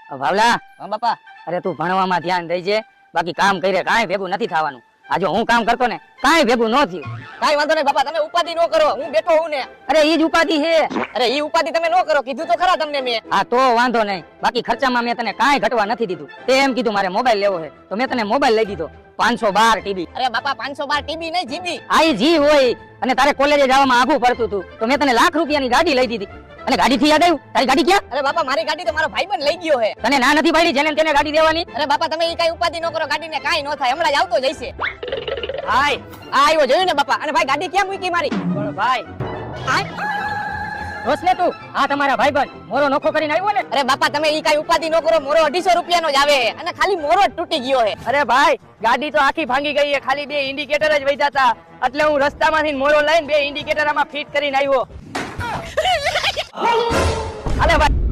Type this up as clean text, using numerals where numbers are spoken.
ભાવલા, હા બાપા. અરે તું ભણવામાં ધ્યાન દેજે, બાકી કામ કરે કાંઈ ભેગું નથી થવાનું. આ જો હું કામ કરતો ને કાંઈ ભેગું ન થયું. કાઈ વાંધો નહીં બાપા, તમે ઉપાધિ ન કરો, હું બેઠો હું ને. અરે ઈ જ ઉપાધિ છે. અરે ઈ ઉપાધિ તમે ન કરો, કીધું તો ખરા તમને મેં. હા તો વાંધો નહીં, બાકી ખર્ચામાં મેં તને કાંઈ ઘટવા નથી દીધું. તે એમ કીધું મારે મોબાઈલ લેવો છે તો મેં તને મોબાઈલ લઈ દીધો 512 ટીબી. અરે બાપા 512 ટીબી નહીં જીબી. આ ઈ જી હોય, અને તારે કોલેજે જવામાં આઘું પડતું હતું તો મેં તને લાખ રૂપિયાની ગાડી લઈ દીધી. અને ગાડી થી યાદ આવ્યું, તારી ગાડી ક્યાં? અરે બાપા મારી ગાડી તો મારો ભાઈબંધ લઈ ગયો છે. તને ના નથી પાડી જેને તેને ગાડી દેવાની? અરે બાપા તમે ઈ કાઈ ઉપાધિ ન કરો, ગાડીને કાઈ ન થાય, હમણાં જ આવતો જઈશે. હાય આ આવ્યો, જોયું ને બાપા. અને ભાઈ ગાડી ક્યાં મૂકી મારી? પણ ભાઈ રોસલે તું આ તમારા ભાઈબંધ મોરો નોખો કરીને આવ્યો ને. અરે બાપા તમે ઈ કાઈ ઉપાધિ ન કરો, મોરો 250 રૂપિયાનો જ આવે અને ખાલી મોરો જ તૂટી ગયો છે. અરે ભાઈ ગાડી તો આખી ભાંગી ગઈ છે, ખાલી 2 ઇન્ડિકેટર જ વૈધા હતા, એટલે હું રસ્તામાંથી મોરો લઈને 2 ઇન્ડિકેટર આમાં ફિટ કરીને આવ્યો. અરે ભાઈ